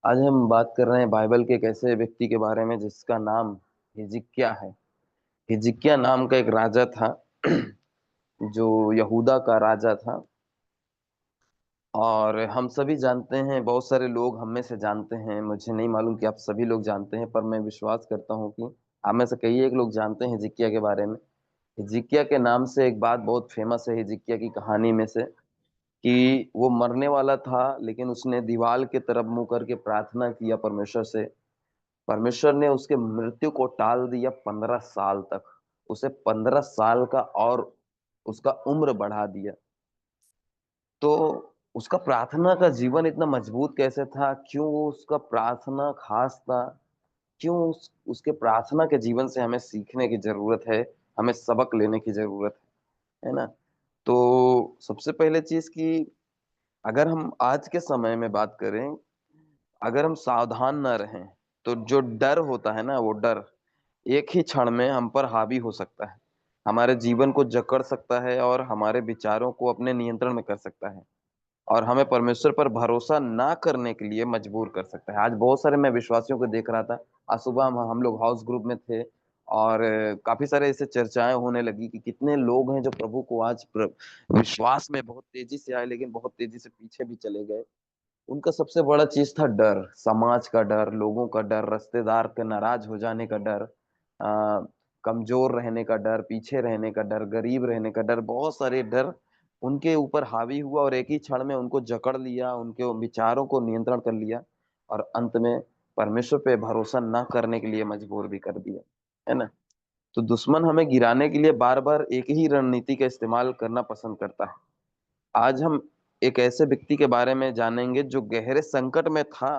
आज हम बात कर रहे हैं बाइबल के एक ऐसे व्यक्ति के बारे में जिसका नाम हिजकिय्याह है। हिजकिय्याह नाम का एक राजा था जो यहूदा का राजा था। और हम सभी जानते हैं, बहुत सारे लोग हम में से जानते हैं, मुझे नहीं मालूम कि आप सभी लोग जानते हैं, पर मैं विश्वास करता हूँ कि आप में से कई एक लोग जानते हैं हिजकिय्याह के बारे में। हिजकिय्याह के नाम से एक बात बहुत फेमस है हिजकिय्याह की कहानी में से, कि वो मरने वाला था लेकिन उसने दीवार के तरफ मुंह करके प्रार्थना किया परमेश्वर से। परमेश्वर ने उसके मृत्यु को टाल दिया 15 साल तक। उसे 15 साल का और उसका उम्र बढ़ा दिया। तो उसका प्रार्थना का जीवन इतना मजबूत कैसे था? क्यों वो उसका प्रार्थना खास था? क्यों उसके प्रार्थना के जीवन से हमें सीखने की जरूरत है, हमें सबक लेने की जरूरत है ना? तो सबसे पहले चीज कि अगर हम आज के समय में बात करें, अगर हम सावधान न रहें तो जो डर होता है ना, वो डर एक ही क्षण में हम पर हावी हो सकता है, हमारे जीवन को जकड़ सकता है और हमारे विचारों को अपने नियंत्रण में कर सकता है, और हमें परमेश्वर पर भरोसा ना करने के लिए मजबूर कर सकता है। आज बहुत सारे मैं विश्वासियों को देख रहा था। आज सुबह हम लोग हाउस ग्रुप में थे और काफी सारे ऐसे चर्चाएं होने लगी कि कितने लोग हैं जो प्रभु को आज विश्वास में बहुत तेजी से आए लेकिन बहुत तेजी से पीछे भी चले गए। उनका सबसे बड़ा चीज था डर, समाज का डर, लोगों का डर, रिश्तेदार के नाराज हो जाने का डर, आ, कमजोर रहने का डर, पीछे रहने का डर, गरीब रहने का डर। बहुत सारे डर उनके ऊपर हावी हुआ और एक ही क्षण में उनको जकड़ लिया, उनके विचारों को नियंत्रण कर लिया और अंत में परमेश्वर पे भरोसा ना करने के लिए मजबूर भी कर दिया, है ना? तो दुश्मन हमें गिराने के लिए बार बार एक ही रणनीति का इस्तेमाल करना पसंद करता है। आज हम एक ऐसे व्यक्ति के बारे में जानेंगे जो गहरे संकट में था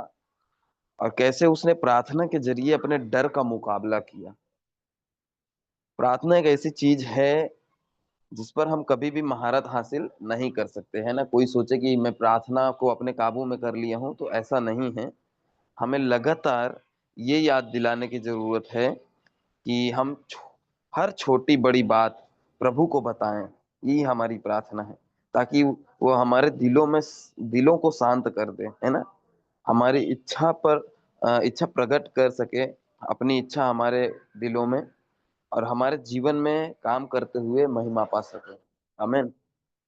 और कैसे उसने प्रार्थना के जरिए अपने डर का मुकाबला किया। प्रार्थना एक ऐसी चीज है जिस पर हम कभी भी महारत हासिल नहीं कर सकते, है ना? कोई सोचे कि मैं प्रार्थना को अपने काबू में कर लिया हूं, तो ऐसा नहीं है। हमें लगातार ये याद दिलाने की जरूरत है कि हम हर छोटी बड़ी बात प्रभु को बताएं। यही हमारी प्रार्थना है, ताकि वो हमारे दिलों को शांत कर दे, है ना? हमारी इच्छा पर इच्छा प्रकट कर सके, अपनी इच्छा हमारे दिलों में, और हमारे जीवन में काम करते हुए महिमा पा सके। आमीन।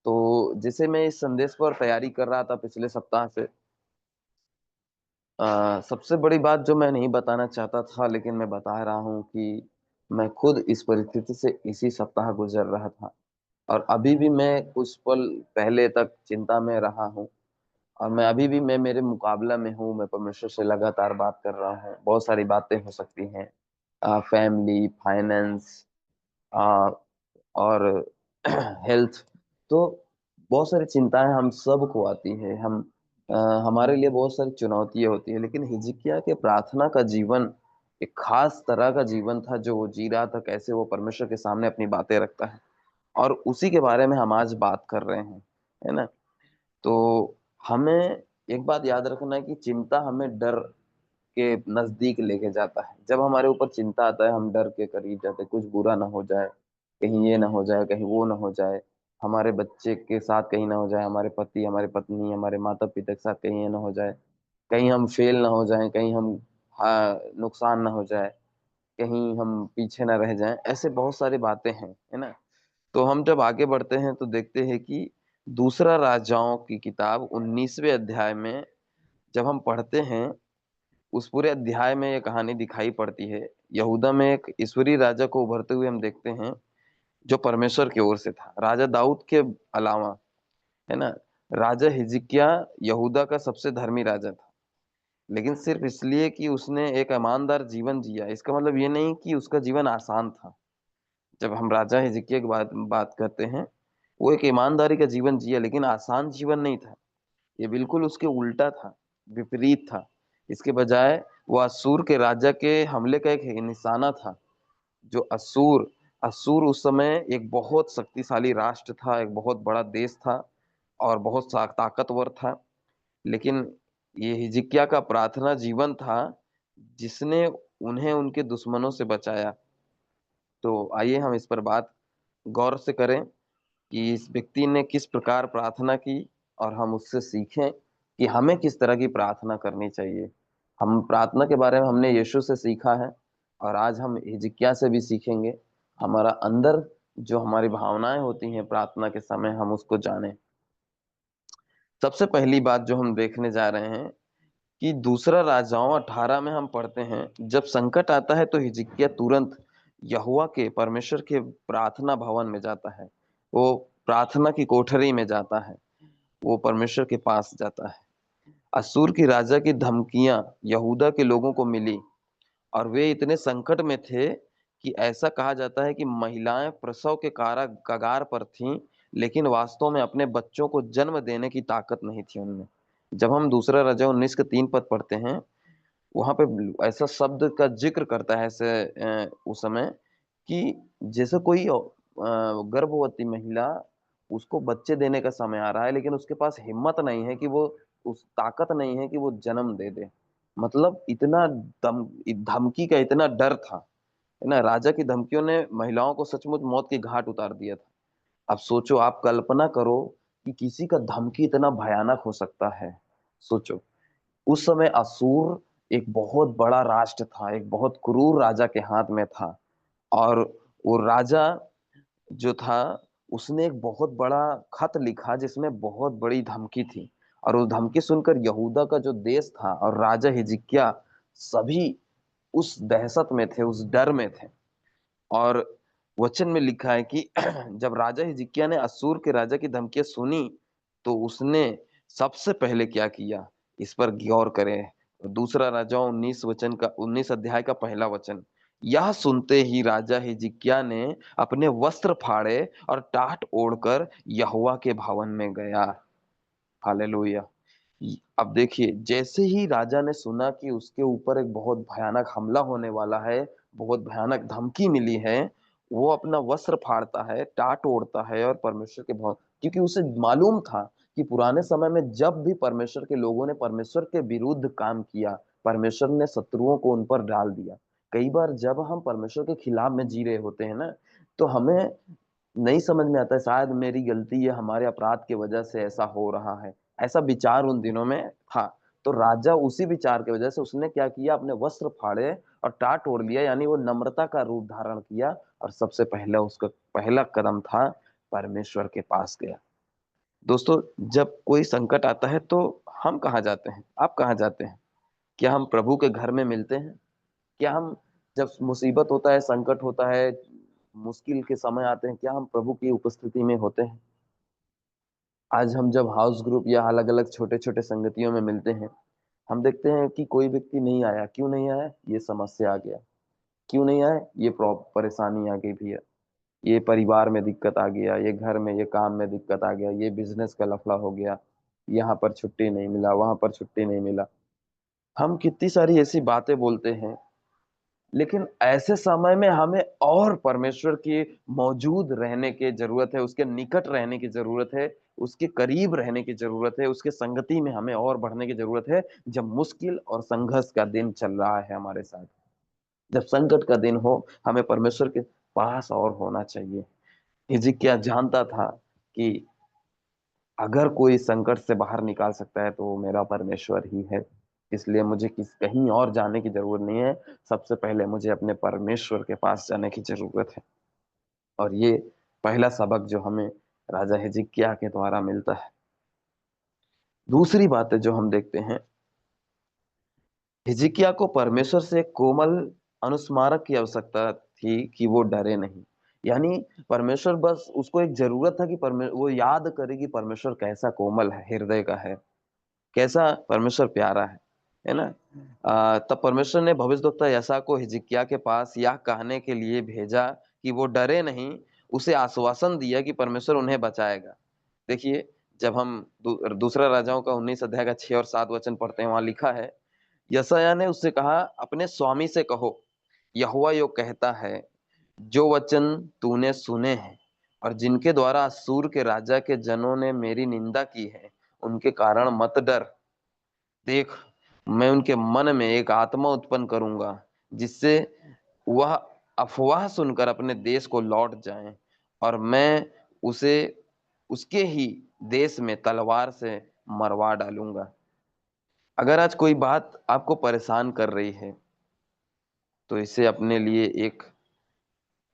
तो जैसे मैं इस संदेश पर तैयारी कर रहा था पिछले सप्ताह से, सबसे बड़ी बात जो मैं नहीं बताना चाहता था लेकिन मैं बता रहा हूँ कि मैं खुद इस परिस्थिति से इसी सप्ताह गुजर रहा था, और अभी भी मैं कुछ पल पहले तक चिंता में रहा हूँ। और मैं अभी भी मैं मेरे मुकाबला में हूँ, मैं परमेश्वर से लगातार बात कर रहा हूँ। बहुत सारी बातें हो सकती हैं, फैमिली, फाइनेंस, और हेल्थ। तो बहुत सारी चिंताएं हम सबको आती है, अ, हमारे लिए बहुत सारी चुनौतियां होती है। लेकिन हिजकिय्याह के प्रार्थना का जीवन एक खास तरह का जीवन था जो वो जी रहा था, कैसे वो परमेश्वर के सामने अपनी बातें रखता है, और उसी के बारे में हम आज बात कर रहे हैं, है ना? तो हमें एक बात याद रखना है कि चिंता हमें डर के नजदीक लेके जाता है। जब हमारे ऊपर चिंता आता है, हम डर के करीब जाते हैं, कुछ बुरा ना हो जाए, कहीं ये ना हो जाए, कहीं वो ना हो जाए, हमारे बच्चे के साथ कहीं ना हो जाए, हमारे पति, हमारे पत्नी, हमारे माता पिता के साथ कहीं ये ना हो जाए, कहीं हम फेल ना हो जाएं, कहीं हम नुकसान ना हो जाए, कहीं हम पीछे ना रह जाएं। ऐसे बहुत सारी बातें हैं, है ना? तो हम जब आगे बढ़ते हैं तो देखते हैं कि दूसरा राजाओं की किताब 19वें अध्याय में जब हम पढ़ते हैं, उस पूरे अध्याय में ये कहानी दिखाई पड़ती है। यहूदा में एक ईश्वरी राजा को उभरते हुए हम देखते हैं, जो परमेश्वर की ओर से था, राजा दाऊद के अलावा, है ना? राजा हिजकिय्याह यहूदा का सबसे धर्मी राजा था, लेकिन सिर्फ इसलिए कि उसने एक ईमानदार जीवन जिया, इसका मतलब ये नहीं कि उसका जीवन आसान था। जब हम राजा हिजकिय्याह की बात करते हैं, वो एक ईमानदारी का जीवन जिया लेकिन आसान जीवन नहीं था। ये बिल्कुल उसके उल्टा था, विपरीत था। इसके बजाय वो असूर के राजा के हमले का एक निशाना था। जो असूर असूर उस समय एक बहुत शक्तिशाली राष्ट्र था, एक बहुत बड़ा देश था और बहुत ताकतवर था। लेकिन ये हिजकिय्याह का प्रार्थना जीवन था जिसने उन्हें उनके दुश्मनों से बचाया। तो आइए हम इस पर बात गौर से करें कि इस व्यक्ति ने किस प्रकार प्रार्थना की, और हम उससे सीखें कि हमें किस तरह की प्रार्थना करनी चाहिए। हम प्रार्थना के बारे में हमने यीशु से सीखा है और आज हम हिजकिय्याह से भी सीखेंगे। हमारा अंदर जो हमारी भावनाएं होती हैं प्रार्थना के समय हम उसको जानें। सबसे पहली बात जो हम देखने जा रहे हैं कि दूसरा राजाओं 18 में हम पढ़ते हैं, जब संकट आता है तो हिजकिय्याह तुरंत यहोवा के परमेश्वर के प्रार्थना भवन में जाता है। वो प्रार्थना की कोठरी में जाता है, वो परमेश्वर के पास जाता है। असूर की राजा की धमकियां यहूदा के लोगों को मिली और वे इतने संकट में थे कि ऐसा कहा जाता है कि महिलाएं प्रसव के कारा कगार पर थीं, लेकिन वास्तव में अपने बच्चों को जन्म देने की ताकत नहीं थी उनमें। जब हम दूसरा राजा 19 के 3 पद पढ़ते हैं, वहां पे ऐसा शब्द का जिक्र करता है ऐसे उस समय कि जैसे कोई गर्भवती महिला, उसको बच्चे देने का समय आ रहा है लेकिन उसके पास हिम्मत नहीं है कि वो, उस ताकत नहीं है कि वो जन्म दे दे। मतलब इतना धमकी का इतना डर था, है ना। राजा की धमकियों ने महिलाओं को सचमुच मौत की घाट उतार दिया था। अब सोचो, आप कल्पना करो कि किसी का धमकी इतना भयानक हो सकता है। सोचो, उस समय असुर एक बहुत बड़ा राष्ट्र था, एक बहुत क्रूर राजा के हाथ में था। और वो राजा जो था, उसने एक बहुत बड़ा खत लिखा जिसमें बहुत बड़ी धमकी थी। और उस धमकी सुनकर यहूदा का जो देश था और राजा हिजकिय्याह सभी उस दहशत में थे, उस डर में थे। और वचन में लिखा है कि जब राजा हिजकिय्याह ने अश्शूर के राजा की धमकियां सुनी तो उसने सबसे पहले क्या किया, इस पर गौर करें। दूसरा राजा 19 अध्याय का पहला वचन। यह सुनते ही राजा हिजकिय्याह ने अपने वस्त्र फाड़े और टाट ओढ़कर यहोवा के भवन में गया। हालेलुया। अब देखिए, जैसे ही राजा ने सुना कि उसके ऊपर एक बहुत भयानक हमला होने वाला है, बहुत भयानक धमकी मिली है, वो अपना वस्त्र फाड़ता है, टाट ओढ़ता है और परमेश्वर के भवन, क्योंकि उसे मालूम था कि पुराने समय में जब भी परमेश्वर के लोगों ने परमेश्वर के विरुद्ध काम किया, परमेश्वर ने शत्रुओं को उन पर डाल दिया। कई बार जब हम परमेश्वर के खिलाफ में जी रहे होते हैं ना, तो हमें नहीं समझ में आता है, शायद मेरी गलती है, हमारे अपराध की वजह से ऐसा हो रहा है। ऐसा विचार उन दिनों में था। तो राजा उसी विचार की वजह से उसने क्या किया, अपने वस्त्र फाड़े और टाट ओढ़ लिया, यानी वो नम्रता का रूप धारण किया। और सबसे पहला उसका पहला कदम था, परमेश्वर के पास गया। दोस्तों, जब कोई संकट आता है तो हम कहाँ जाते हैं, आप कहाँ जाते हैं? क्या हम प्रभु के घर में मिलते हैं? क्या हम, जब मुसीबत होता है, संकट होता है, मुश्किल के समय आते हैं, क्या हम प्रभु की उपस्थिति में होते हैं? आज हम जब हाउस ग्रुप या अलग अलग छोटे छोटे संगतियों में मिलते हैं, हम देखते हैं कि कोई व्यक्ति नहीं आया। क्यों नहीं आया? ये समस्या आ गया। क्यों नहीं आया? ये परेशानी आ गई भैया, ये परिवार में दिक्कत आ गया, ये घर में, ये काम में दिक्कत आ गया, ये बिजनेस का लफड़ा हो गया, यहाँ पर छुट्टी नहीं मिला, वहां पर छुट्टी नहीं मिला। हम कितनी सारी ऐसी बातें बोलते हैं, लेकिन ऐसे समय में हमें और परमेश्वर के मौजूद रहने की जरूरत है, उसके निकट रहने की जरूरत है, उसके करीब रहने की जरूरत है, उसके संगति में हमें और बढ़ने की जरूरत है। जब मुश्किल और संघर्ष का दिन चल रहा है हमारे साथ, जब संकट का दिन हो, हमें परमेश्वर के पास और होना चाहिए। हिजकिय्याह जानता था कि अगर कोई संकट से बाहर निकाल सकता है तो वो मेरा परमेश्वर ही है। इसलिए मुझे कहीं और जाने की जरूरत नहीं है, सबसे पहले मुझे अपने परमेश्वर के पास जाने की जरूरत है। और ये पहला सबक जो हमें राजा हिजकिय्याह के द्वारा मिलता है। दूसरी बात है जो हम देखते हैं, हिजकिय्याह को परमेश्वर से एक कोमल अनुस्मारक की आवश्यकता थी कि वो डरे नहीं। यानी परमेश्वर, बस उसको एक जरूरत था कि वो याद करे कि परमेश्वर कैसा कोमल है, हृदय का है, कैसा परमेश्वर प्यारा है ना। तब परमेश्वर ने भविष्यद्वक्ता यशायाह को हिजकिय्याह के पास यह कहने के लिए भेजा कि वो डरे नहीं, उसे आश्वासन दिया कि परमेश्वर उन्हें बचाएगा। देखिए, जब हम दूसरा राजाओं का 19 अध्याय का 6 और 7 वचन पढ़ते हैं, वहां लिखा है, यशायाह ने उससे कहा, अपने स्वामी से कहो, यहोवा यो कहता है, जो वचन तूने सुने हैं और जिनके द्वारा अश्शूर के राजा के जनों ने मेरी निंदा की है, उनके कारण मत डर। देख, मैं उनके मन में एक आत्मा उत्पन्न करूंगा जिससे वह अफवाह सुनकर अपने देश को लौट जाएं, और मैं उसे उसके ही देश में तलवार से मरवा डालूंगा। अगर आज कोई बात आपको परेशान कर रही है, तो इसे अपने लिए एक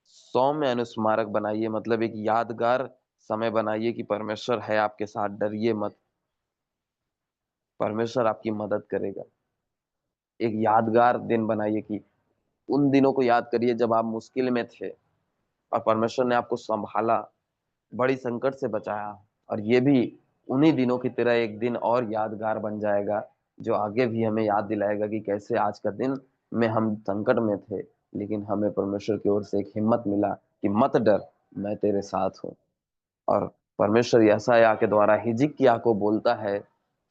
सौम्य अनुस्मारक बनाइए, मतलब एक यादगार समय बनाइए कि परमेश्वर है आपके साथ, डरिए मत, परमेश्वर आपकी मदद करेगा। एक यादगार दिन बनाइए कि उन दिनों को याद करिए जब आप मुश्किल में थे और परमेश्वर ने आपको संभाला, बड़ी संकट से बचाया। और ये भी उन्हीं दिनों की तरह एक दिन और यादगार बन जाएगा, जो आगे भी हमें याद दिलाएगा कि कैसे आज का दिन में हम संकट में थे, लेकिन हमें परमेश्वर की ओर से एक हिम्मत मिला कि मत डर, मैं तेरे साथ हूँ। और परमेश्वर यशायाह के द्वारा हिजकिय्याह को बोलता है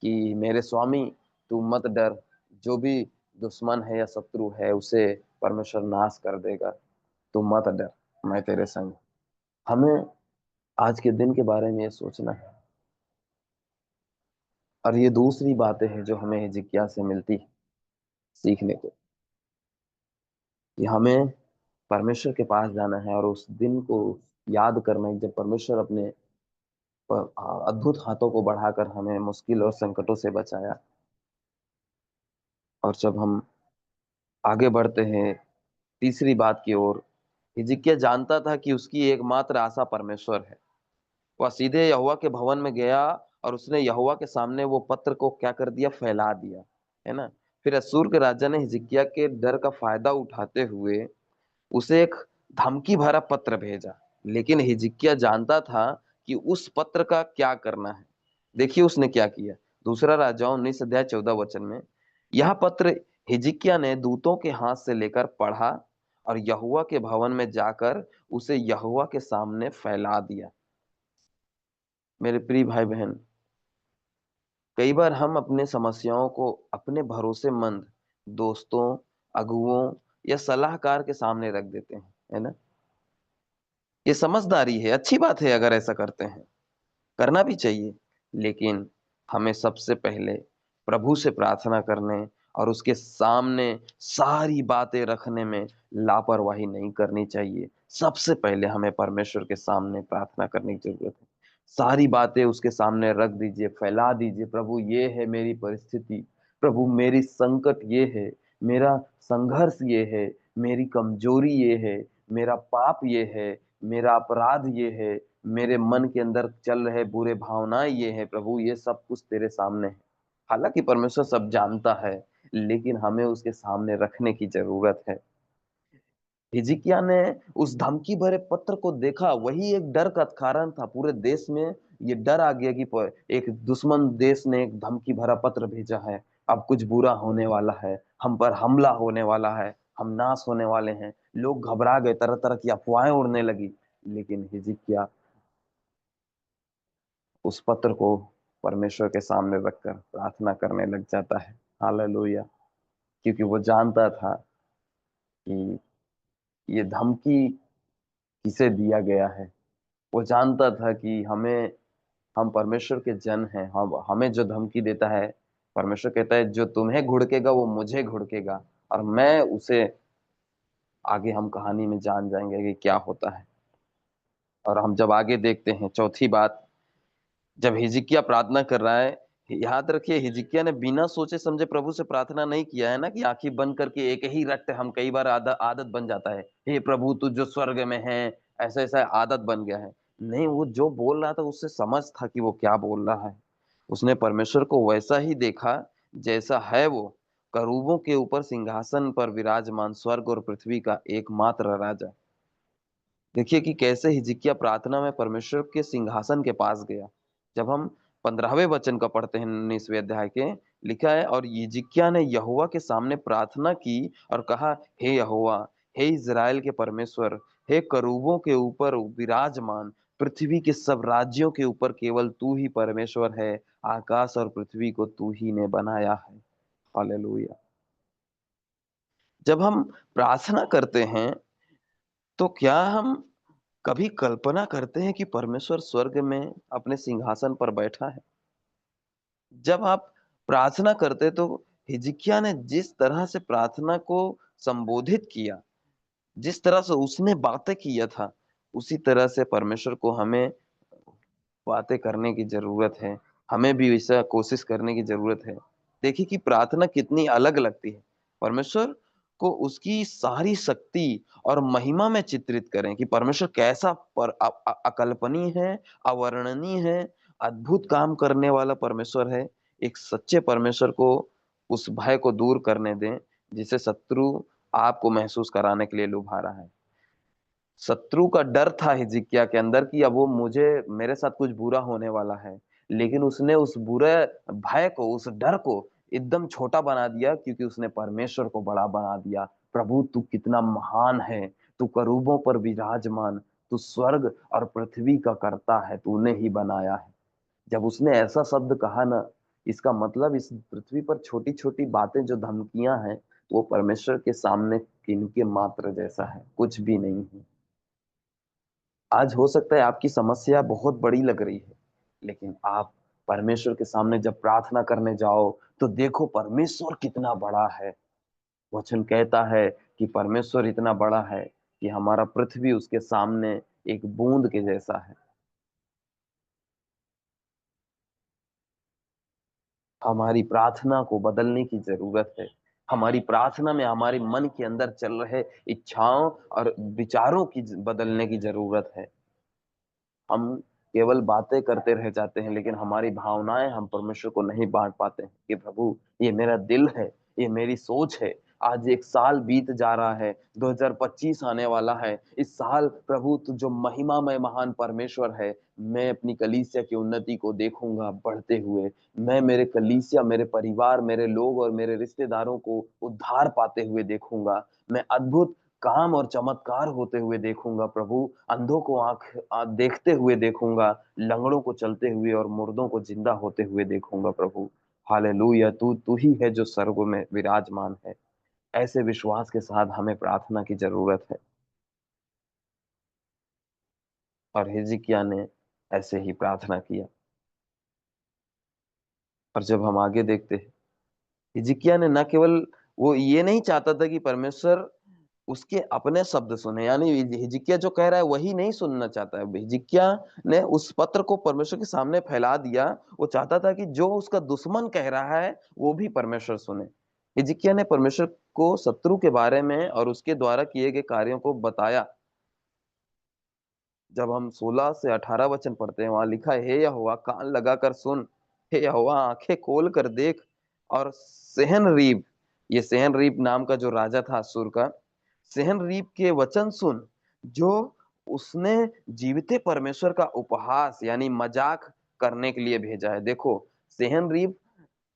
कि मेरे स्वामी, तू मत डर, जो भी दुश्मन है या शत्रु है उसे परमेश्वर नाश कर देगा, तू मत डर, मैं तेरे संग हूं। हमें आज के दिन के बारे में ये सोचना है। और ये दूसरी बातें हैं जो हमें हिजकिय्याह से मिलती है सीखने को, कि हमें परमेश्वर के पास जाना है और उस दिन को याद करना है जब परमेश्वर अपने अद्भुत हाथों को बढ़ाकर हमें मुश्किल और संकटों से बचाया। और जब हम आगे बढ़ते हैं तीसरी बात की ओर, हिजकिय्याह जानता था कि उसकी एकमात्र आशा परमेश्वर है। वह सीधे यहोवा के भवन में गया और उसने यहोवा के सामने वो पत्र को क्या कर दिया, फैला दिया, है ना। फिर अश्शूर के राजा ने हिजकिय्याह के डर का फायदा उठाते हुए उसे एक धमकी भरा पत्र भेजा। लेकिन हिजकिय्याह जानता था कि उस पत्र का क्या करना है। देखिए उसने क्या किया। दूसरा राजाओं 19 अध्याय 14 वचन में, यह पत्र हिजकिय्याह ने दूतों के हाथ से लेकर पढ़ा और यहोवा के भवन में जाकर उसे यहोवा के सामने फैला दिया। मेरे प्रिय भाई बहन, कई बार हम अपने समस्याओं को अपने भरोसेमंद दोस्तों, अगुओं या सलाहकार के सामने रख देते हैं, है ना। ये समझदारी है, अच्छी बात है अगर ऐसा करते हैं, करना भी चाहिए। लेकिन हमें सबसे पहले प्रभु से प्रार्थना करने और उसके सामने सारी बातें रखने में लापरवाही नहीं करनी चाहिए। सबसे पहले हमें परमेश्वर के सामने प्रार्थना करने की जरूरत है। सारी बातें उसके सामने रख दीजिए, फैला दीजिए, प्रभु ये है मेरी परिस्थिति, प्रभु मेरी संकट ये है, मेरा संघर्ष ये है, मेरी कमजोरी ये है, मेरा पाप ये है, मेरा अपराध ये है, मेरे मन के अंदर चल रहे बुरे भावनाएं ये है, प्रभु ये सब कुछ तेरे सामने है। हालांकि परमेश्वर सब जानता है, लेकिन हमें उसके सामने रखने की जरूरत है। हिजकिय्याह ने उस धमकी भरे पत्र को देखा, वही एक डर का कारण था पूरे देश में। ये डर आ गया कि एक दुश्मन देश ने एक धमकी भरा पत्र भेजा है, अब कुछ बुरा होने वाला है, हम पर हमला होने वाला है, हम नाश होने वाले हैं। लोग घबरा गए, तरह तरह की अफवाहें उड़ने लगी। लेकिन हिजकिय्याह उस पत्र को परमेश्वर के सामने रखकर प्रार्थना करने लग जाता है। हालेलुया। क्योंकि वो जानता था कि ये धमकी किसे दिया गया है। वो जानता था कि हम परमेश्वर के जन हैं, हम हमें जो धमकी देता है, परमेश्वर कहता है जो तुम्हें घुड़केगा वो मुझे घुड़केगा, और मैं उसे, आगे हम कहानी में जान जाएंगे कि क्या होता है। और हम जब आगे देखते हैं चौथी बात, जब हिजकिय्याह प्रार्थना कर रहा है, याद रखिए हिजकिय्याह ने बिना सोचे समझे प्रभु से प्रार्थना नहीं किया है ना, कि आंखें बंद करके एक ही रट, हम कई बार आदत बन जाता है, हे प्रभु तू जो स्वर्ग में है, ऐसा ऐसा आदत बन गया है। नहीं, वो जो बोल रहा था उससे समझ था कि वो क्या बोल रहा है। उसने परमेश्वर को वैसा ही देखा जैसा है वो, करूबों के ऊपर सिंहासन पर विराजमान, स्वर्ग और पृथ्वी का एकमात्र राजा। देखिए कि कैसे हिजकिय्याह प्रार्थना में परमेश्वर के सिंहासन के पास गया। जब हम 15वें वचन का पढ़ते हैं 19वें अध्याय के, लिखा है, और हिजकिय्याह ने यहोवा के सामने प्रार्थना की और कहा, हे यहोवा, हे इज़राइल के परमेश्वर, हे करूबों के ऊपर विराजमान, पृथ्वी के सब राज्यों के ऊपर केवल तू ही परमेश्वर है, आकाश और पृथ्वी को तू ही ने बनाया है। हालेलुया। जब हम प्रार्थना करते हैं, तो क्या हम कभी कल्पना करते हैं कि परमेश्वर स्वर्ग में अपने सिंहासन पर बैठा है? जब आप प्रार्थना करते तो हिजकिय्याह ने जिस तरह से प्रार्थना को संबोधित किया, जिस तरह से उसने बातें किया था, उसी तरह से परमेश्वर को हमें बातें करने की जरूरत है। हमें भी ऐसा कोशिश करने की जरूरत है। देखिए कि प्रार्थना कितनी अलग लगती है। परमेश्वर को उसकी सारी शक्ति और महिमा में चित्रित करें कि परमेश्वर कैसा अकल्पनीय है, अवर्णनीय है, अद्भुत काम करने वाला परमेश्वर है। एक सच्चे परमेश्वर को उस भय को दूर करने दें, जिसे शत्रु आपको महसूस कराने के लिए लुभा रहा है। शत्रु का डर था हिजकिय्याह के अंदर कि अब वो मुझे मेरे साथ कुछ बुरा होने वाला है। लेकिन उसने उस बुरे भय को, उस डर को एकदम छोटा बना दिया, क्योंकि उसने परमेश्वर को बड़ा बना दिया। प्रभु तू कितना महान है, तू करूबों पर विराजमान, तू स्वर्ग और पृथ्वी का कर्ता है, तूने ही बनाया है। जब उसने ऐसा शब्द कहा ना, इसका मतलब इस पृथ्वी पर छोटी छोटी बातें जो धमकियां हैं, वो परमेश्वर के सामने किनके मात्र जैसा है, कुछ भी नहीं है। आज हो सकता है आपकी समस्या बहुत बड़ी लग रही है, लेकिन आप परमेश्वर के सामने जब प्रार्थना करने जाओ, तो देखो परमेश्वर कितना बड़ा है। वचन कहता है कि परमेश्वर इतना बड़ा है कि हमारा पृथ्वी उसके सामने एक बूंद के जैसा है। हमारी प्रार्थना को बदलने की जरूरत है। हमारी प्रार्थना में हमारे मन के अंदर चल रहे इच्छाओं और विचारों की बदलने की जरूरत है। हम केवल बातें करते रह जाते हैं, लेकिन हमारी भावनाएं हम परमेश्वर को नहीं बांट पाते हैं कि प्रभु ये मेरा दिल है, ये मेरी सोच है। आज एक साल बीत जा रहा है, 2025 आने वाला है। इस साल प्रभु तू जो महिमामय महान परमेश्वर है, मैं अपनी कलीसिया की उन्नति को देखूंगा बढ़ते हुए। मैं मेरे कलीसिया, मेरे परिवार, मेरे लोग और मेरे रिश्तेदारों को उद्धार पाते हुए देखूंगा। मैं अद्भुत काम और चमत्कार होते हुए देखूंगा प्रभु। अंधों को देखते हुए देखूंगा, लंगड़ों को चलते हुए और मुर्दों को जिंदा होते हुए देखूंगा प्रभु। हालेलुया, तू तू ही है जो स्वर्ग में विराजमान है। ऐसे विश्वास के साथ हमें प्रार्थना की जरूरत है, और हिजकिय्याह ने ऐसे ही प्रार्थना किया। और जब हम आगे देखते हैं, हिजकिय्याह ने न केवल, वो ये नहीं चाहता था कि परमेश्वर उसके अपने शब्द सुने, यानी हिजकिय्याह जो कह रहा है वही नहीं सुनना चाहता है। हिजकिय्याह ने उस पत्र को परमेश्वर के सामने फैला दिया। वो चाहता था कि जो उसका दुश्मन कह रहा है वो भी परमेश्वर सुने। हिजकिय्याह ने परमेश्वर को शत्रु के बारे में और उसके द्वारा किए गए कार्यों को बताया। जब हम 16 से 18 वचन पढ़ते हैं, वहां लिखा है, हे यहोवा कान लगाकर सुन, हे यहोवा आंखें खोल कर देख, और सेहनरीब, ये सेहनरीब नाम का जो राजा था अश्शूर का, सेहनरीब के वचन सुन, जो उसने जीविते परमेश्वर का उपहास यानी मजाक करने के लिए भेजा है। देखो, सेहनरीब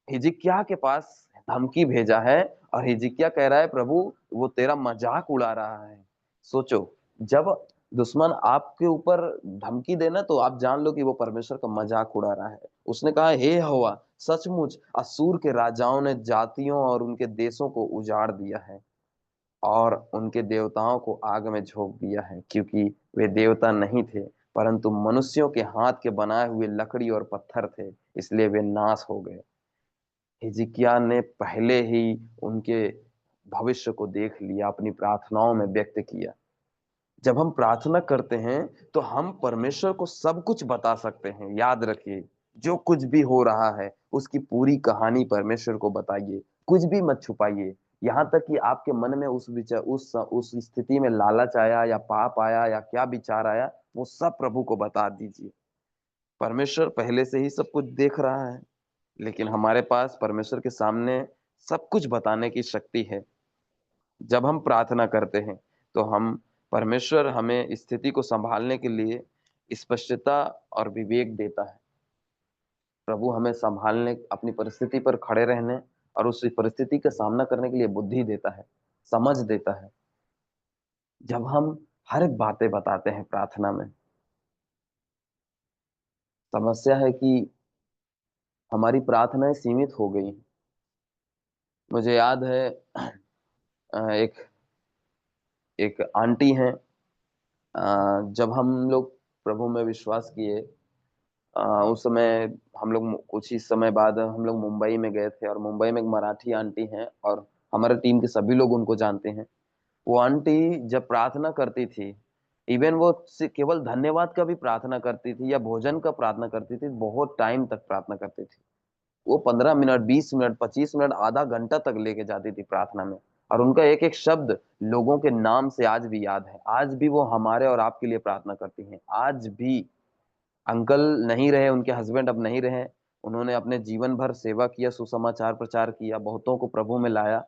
हिजकिय्याह के पास धमकी भेजा है, और हिजकिय्याह कह रहा है प्रभु वो तेरा मजाक उड़ा रहा है। सोचो, जब दुश्मन आपके ऊपर धमकी देना, तो आप जान लो कि वो परमेश्वर का मजाक उड़ा रहा है। उसने कहा, हे यहोवा, सचमुच असूर के राजाओं ने जातियों और उनके देशों को उजाड़ दिया है, और उनके देवताओं को आग में झोंक दिया है, क्योंकि वे देवता नहीं थे, परंतु मनुष्यों के हाथ के बनाए हुए लकड़ी और पत्थर थे, इसलिए वे नाश हो गए। हिजकिय्याह ने पहले ही उनके भविष्य को देख लिया, अपनी प्रार्थनाओं में व्यक्त किया। जब हम प्रार्थना करते हैं, तो हम परमेश्वर को सब कुछ बता सकते हैं। याद रखिए, जो कुछ भी हो रहा है उसकी पूरी कहानी परमेश्वर को बताइए, कुछ भी मत छुपाइए। यहाँ तक कि आपके मन में उस विचार, उस स्थिति में लालच आया या पाप आया या क्या विचार आया, वो सब प्रभु को बता दीजिए। परमेश्वर पहले से ही सब कुछ देख रहा है, लेकिन हमारे पास परमेश्वर के सामने सब कुछ बताने की शक्ति है। जब हम प्रार्थना करते हैं, तो हम परमेश्वर हमें स्थिति को संभालने के लिए स्पष्टता और विवेक देता है। प्रभु हमें संभालने, अपनी परिस्थिति पर खड़े रहने और उस परिस्थिति का सामना करने के लिए बुद्धि देता है, समझ देता है। जब हम हर एक बातें बताते हैं प्रार्थना में, समस्या है कि हमारी प्रार्थनाएं सीमित हो गई हैं। मुझे याद है, एक एक आंटी हैं। जब हम लोग प्रभु में विश्वास किए, उस समय हम लोग कुछ ही समय बाद हम लोग मुंबई में गए थे, और मुंबई में एक मराठी आंटी हैं, और हमारे टीम के सभी लोग उनको जानते हैं। वो आंटी जब प्रार्थना करती थी, इवन वो केवल धन्यवाद का भी प्रार्थना करती थी या भोजन का प्रार्थना करती थी, बहुत टाइम तक प्रार्थना करती थी। वो 15 मिनट, 20 मिनट, 25 मिनट, आधा घंटा तक लेके जाती थी प्रार्थना में। और उनका एक-एक शब्द लोगों के नाम से आज भी याद है। आज भी वो हमारे और आपके लिए प्रार्थना करती हैं। आज भी अंकल नहीं रहे, उनके हस्बैंड अब नहीं रहे। उन्होंने अपने जीवन भर सेवा किया, सुसमाचार प्रचार किया, बहुतों को प्रभु में लाया।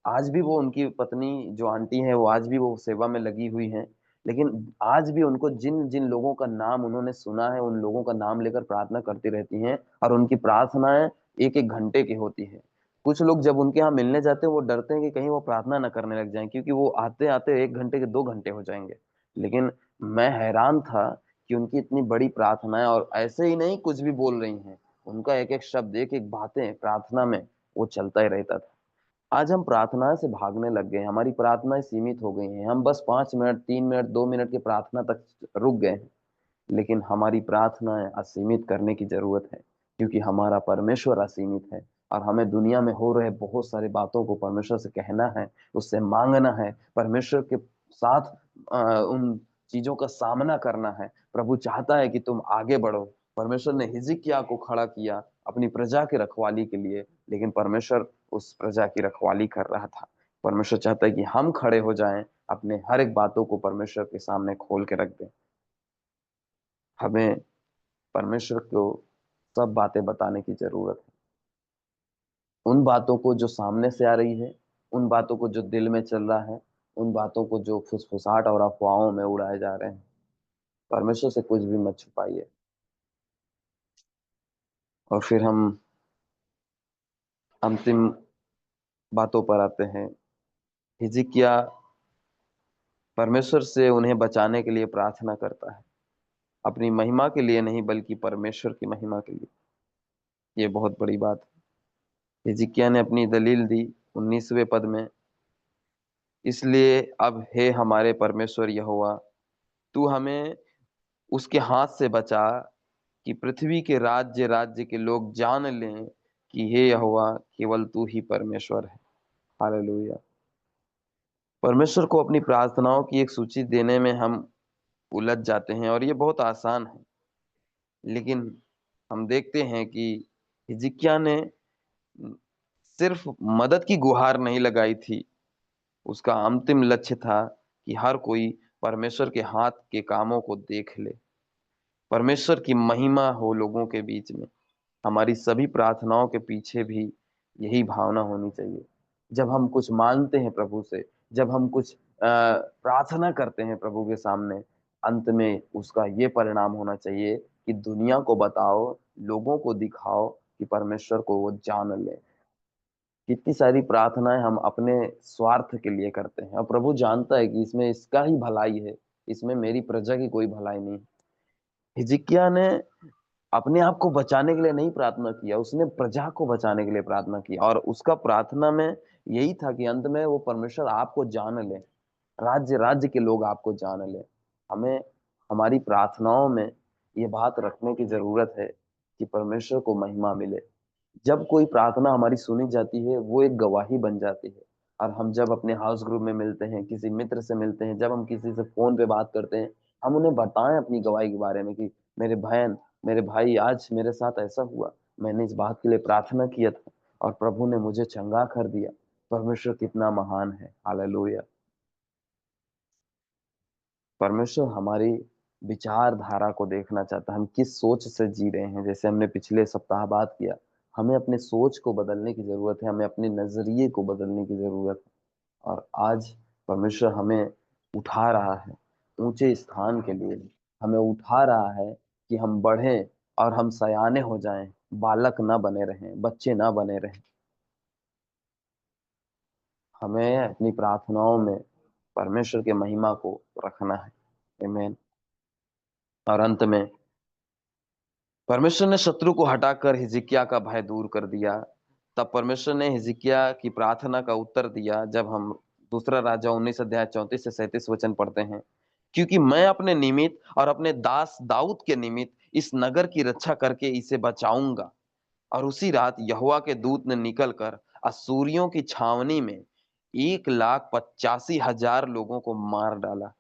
आज भी वो उनकी पत्नी जो आंटी हैं, वो आज भी वो सेवा में लगी हुई हैं। लेकिन आज भी उनको जिन-जिन लोगों का नाम उन्होंने सुना है, उन लोगों का नाम लेकर प्रार्थना करती रहती हैं और उनकी प्रार्थनाएँ 1-1 घंटे की होती हैं। कुछ लोग जब उनके यहाँ मिलने जाते हैं, वो डरते हैं कि कहीं वो प्रार्थना ना करने लग जाएँ, क्योंकि वो आते-आते 1 घंटे के 2 घंटे हो जाएँगे। लेकिन मैं हैरान था कि उनकी इतनी बड़ी प्रार्थनाएँ और ऐसे ही नहीं कुछ भी बोल रही हैं। उनका एक-एक शब्द, एक-एक बातें प्रार्थना में वो चलता ही रहता था। आज हम प्रार्थना से भागने लग गए हैं, हमारी प्रार्थनाएँ सीमित हो गई हैं। हम बस 5 मिनट, 3 मिनट, 2 मिनट की प्रार्थना तक रुक गए हैं। लेकिन हमारी प्रार्थनाएँ असीमित करने की ज़रूरत है, क्योंकि हमारा परमेश्वर असीमित है और हमें दुनिया में हो रहे बहुत सारी बातों को परमेश्वर से कहना है, उससे माँगना है, परमेश्वर के साथ उन चीज़ों का सामना करना है। प्रभु चाहता है कि तुम आगे बढ़ो। परमेश्वर ने हिजकिय्याह को खड़ा किया अपनी प्रजा की रखवाली के लिए, लेकिन परमेश्वर उस प्रजा की रखवाली कर रहा था। परमेश्वर चाहता है कि हम खड़े हो जाएँ, अपने हर एक बातों को परमेश्वर के सामने खोल के रख दें। हमें परमेश्वर को सब बातें बताने की ज़रूरत है। उन बातों को जो सामने से आ रही है, उन बातों को जो दिल में चल रहा है, उन बातों को जो फुसफुसाहट और अफ़वाहों में उड़ाए जा रहे हैं। परमेश्वर से कुछ भी मत छुपाइए। और फिर हम अंतिम बातों पर आते हैं। हिजकिय्याह परमेश्वर से उन्हें बचाने के लिए प्रार्थना करता है। अपनी महिमा के लिए नहीं, बल्कि परमेश्वर की महिमा के लिए। ये बहुत बड़ी बात है। हिजकिय्याह ने अपनी दलील दी 19वें पद में, इसलिए अब हे हमारे परमेश्वर यहोवा, तू हमें उसके हाथ से बचा, कि पृथ्वी के राज्य-राज्य के लोग जान लें कि हे यहोवा, केवल तू ही परमेश्वर है। हालेलुया! परमेश्वर को अपनी प्रार्थनाओं की एक सूची देने में हम उलझ जाते हैं और ये बहुत आसान है। लेकिन हम देखते हैं कि हिजकिय्याह ने सिर्फ मदद की गुहार नहीं लगाई थी, उसका अंतिम लक्ष्य था कि हर कोई परमेश्वर के हाथ के कामों को देख ले, परमेश्वर की महिमा हो लोगों के बीच में। हमारी सभी प्रार्थनाओं के पीछे भी यही भावना होनी चाहिए। जब हम कुछ मांगते हैं प्रभु से, जब हम कुछ प्रार्थना करते हैं प्रभु के सामने, अंत में उसका ये परिणाम होना चाहिए कि दुनिया को बताओ, लोगों को दिखाओ कि परमेश्वर को वो जान लें। कितनी सारी प्रार्थनाएँ हम अपने स्वार्थ के लिए करते हैं और प्रभु जानता है कि इसमें इसका ही भलाई है, इसमें मेरी प्रजा की कोई भलाई नहीं। हिजकिय्याह ने अपने आप को बचाने के लिए नहीं प्रार्थना किया, उसने प्रजा को बचाने के लिए प्रार्थना की और उसका प्रार्थना में यही था कि अंत में वो परमेश्वर आपको जान ले, राज्य-राज्य के लोग आपको जान लें। हमें हमारी प्रार्थनाओं में ये बात रखने की ज़रूरत है कि परमेश्वर को महिमा मिले। जब कोई प्रार्थना हमारी सुनी जाती है, वो एक गवाही बन जाती है और हम जब अपने हाउस ग्रुप में मिलते हैं, किसी मित्र से मिलते हैं, जब हम किसी से फ़ोन पे बात करते हैं, हम उन्हें बताएँ अपनी गवाही के बारे में कि मेरे बहन, मेरे भाई आज मेरे साथ ऐसा हुआ, मैंने इस बात के लिए प्रार्थना किया था और प्रभु ने मुझे चंगा कर दिया। परमेश्वर कितना महान है, हालेलुया! परमेश्वर हमारी विचारधारा को देखना चाहता है, हम किस सोच से जी रहे हैं। जैसे हमने पिछले सप्ताह बात किया, हमें अपने सोच को बदलने की ज़रूरत है, हमें अपने नज़रिए को बदलने की ज़रूरत है और आज परमेश्वर हमें उठा रहा है, ऊँचे स्थान के लिए। हमें उठा रहा है कि हम बढ़ें और हम सयाने हो जाएँ, बालक ना बने रहें, बच्चे ना बने रहें। हमें अपनी प्रार्थनाओं में परमेश्वर की महिमा को रखना है। आमीन। और अंत में परमेश्वर ने शत्रु को हटाकर हिजकिय्याह का भय दूर कर दिया। तब परमेश्वर ने हिजकिय्याह की प्रार्थना का उत्तर दिया, जब हम दूसरा राजा 19 अध्याय 34 से 37 वचन पढ़ते हैं। क्योंकि मैं अपने निमित्त और अपने दास दाऊद के निमित्त इस नगर की रक्षा करके इसे बचाऊंगा। और उसी रात यहोवा के दूत ने निकलकर अश्शूरियों की छावनी में 1,85,000 लोगों को मार डाला।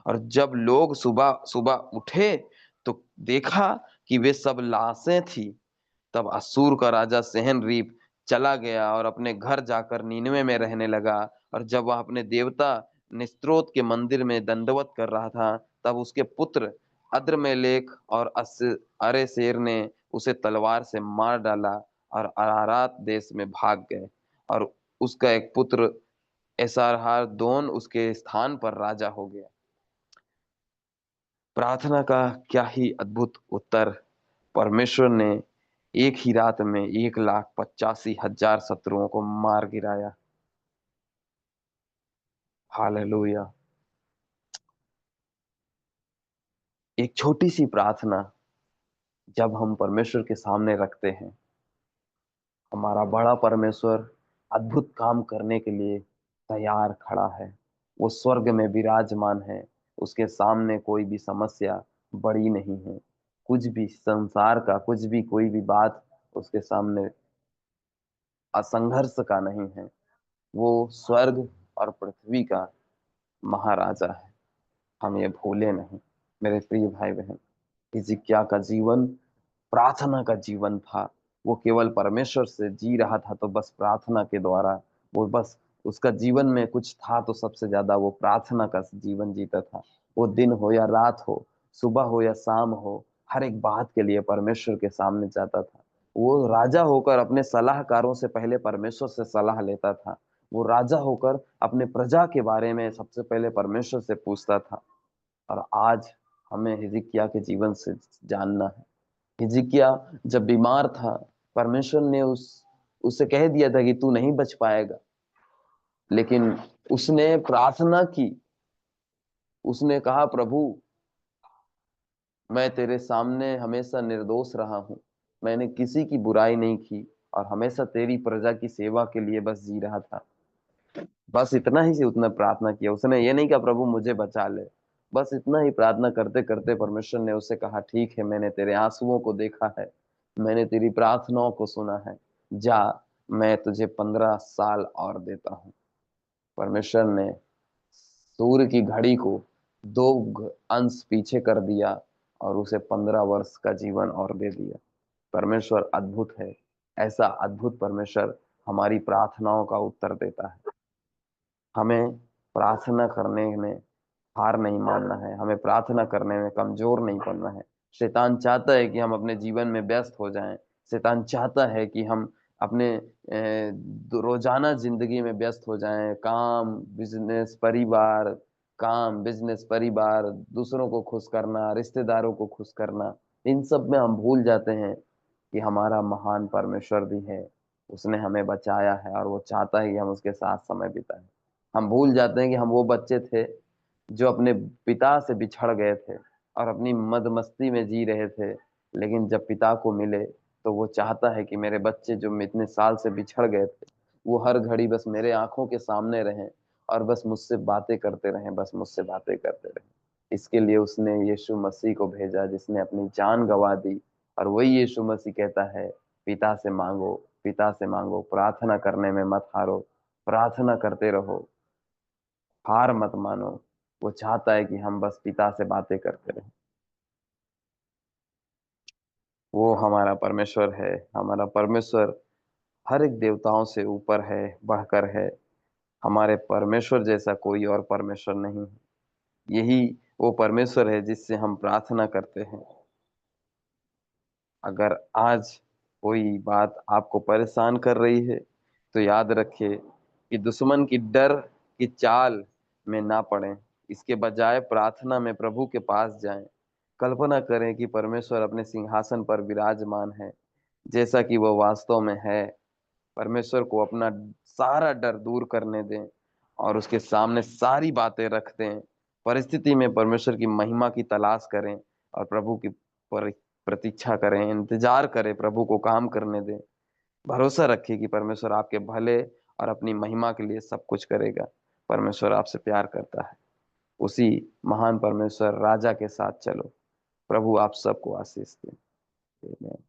और जब लोग सुबह सुबह उठे तो देखा कि वे सब लाशें थी। तब अश्शूर का राजा सेहनरीब चला गया और अपने घर जाकर नीनवे में रहने लगा। और जब वह अपने देवता निस्रोत के मंदिर में दंडवत कर रहा था, तब उसके पुत्र अद्रमेलेक और अरेसेर ने उसे तलवार से मार डाला और अरारात देश में भाग गए। और उसका एक पुत्र एसारहार दोन उसके स्थान पर राजा हो गया। प्रार्थना का क्या ही अद्भुत उत्तर! परमेश्वर ने एक ही रात में 1,85,000 शत्रुओं को मार गिराया। हालेलुया! एक छोटी सी प्रार्थना जब हम परमेश्वर के सामने रखते हैं, हमारा बड़ा परमेश्वर अद्भुत काम करने के लिए तैयार खड़ा है। वो स्वर्ग में विराजमान है। उसके सामने कोई भी समस्या बड़ी नहीं है। कुछ भी संसार का कुछ भी कोई भी बात उसके सामने असंघर्ष का नहीं है। वो स्वर्ग और पृथ्वी का महाराजा है। हम ये भूले नहीं। मेरे प्रिय भाई बहन, हिजकिय्याह का जीवन प्रार्थना का जीवन था। वो केवल परमेश्वर से जी रहा था, तो बस प्रार्थना के द्वारा वो बस उसका जीवन में कुछ था तो सबसे ज्यादा वो प्रार्थना का जीवन जीता था। वो दिन हो या रात हो, सुबह हो या शाम हो, हर एक बात के लिए परमेश्वर के सामने जाता था। वो राजा होकर अपने सलाहकारों से पहले परमेश्वर से सलाह लेता था। वो राजा होकर अपने प्रजा के बारे में सबसे पहले परमेश्वर से पूछता था। और आज हमें हिजकिय्याह के जीवन से जानना है। हिजकिय्याह जब बीमार था, परमेश्वर ने उससे कह दिया था कि तू नहीं बच पाएगा, लेकिन उसने प्रार्थना की। उसने कहा, प्रभु, मैं तेरे सामने हमेशा निर्दोष रहा हूँ। मैंने किसी की बुराई नहीं की और हमेशा तेरी प्रजा की सेवा के लिए बस जी रहा था। बस इतना ही से उसने प्रार्थना किया। उसने ये नहीं कहा प्रभु मुझे बचा ले। बस इतना ही प्रार्थना करते करते परमेश्वर ने उससे कहा, ठीक है, मैंने तेरे आंसुओं को देखा है, मैंने तेरी प्रार्थनाओं को सुना है, जा, मैं तुझे 15 साल और देता हूँ। परमेश्वर ने सूर्य की घड़ी को 2 अंश पीछे कर दिया और उसे 15 वर्ष का जीवन और दे दिया। परमेश्वर अद्भुत है। ऐसा अद्भुत परमेश्वर हमारी प्रार्थनाओं का उत्तर देता है। हमें प्रार्थना करने में हार नहीं मानना है। हमें प्रार्थना करने में कमजोर नहीं पड़ना है। शैतान चाहता है कि हम अपने जीवन में व्यस्त हो जाएं। शैतान चाहता है कि हम अपने रोजाना जिंदगी में व्यस्त हो जाएं। काम बिजनेस परिवार, दूसरों को खुश करना, रिश्तेदारों को खुश करना, इन सब में हम भूल जाते हैं कि हमारा महान परमेश्वर भी है। उसने हमें बचाया है और वो चाहता है कि हम उसके साथ समय बिताएं। हम भूल जाते हैं कि हम वो बच्चे थे जो अपने पिता से बिछड़ गए थे और अपनी मद मस्ती में जी रहे थे। लेकिन जब पिता को मिले तो वो चाहता है कि मेरे बच्चे जो इतने साल से बिछड़ गए थे, वो हर घड़ी बस मेरे आंखों के सामने रहें और बस मुझसे बातें करते रहें, बस मुझसे बातें करते रहें। इसके लिए उसने यीशु मसीह को भेजा, जिसने अपनी जान गंवा दी। और वही यीशु मसीह कहता है, पिता से मांगो, पिता से मांगो, प्रार्थना करने में मत हारो, प्रार्थना करते रहो, हार मत मानो। वो चाहता है कि हम बस पिता से बातें करते रहें। वो हमारा परमेश्वर है। हमारा परमेश्वर हर एक देवताओं से ऊपर है, बढ़कर है। हमारे परमेश्वर जैसा कोई और परमेश्वर नहीं है। यही वो परमेश्वर है जिससे हम प्रार्थना करते हैं। अगर आज कोई बात आपको परेशान कर रही है, तो याद रखिए कि दुश्मन की डर की चाल में ना पड़ें। इसके बजाय प्रार्थना में प्रभु के पास जाएं। कल्पना करें कि परमेश्वर अपने सिंहासन पर विराजमान है, जैसा कि वह वास्तव में है। परमेश्वर को अपना सारा डर दूर करने दें और उसके सामने सारी बातें रख दें। परिस्थिति में परमेश्वर की महिमा की तलाश करें और प्रभु की प्रतीक्षा करें, इंतजार करें, प्रभु को काम करने दें। भरोसा रखिए कि परमेश्वर आपके भले और अपनी महिमा के लिए सब कुछ करेगा। परमेश्वर आपसे प्यार करता है। उसी महान परमेश्वर राजा के साथ चलो। प्रभु आप सबको आशीष दे। आमीन।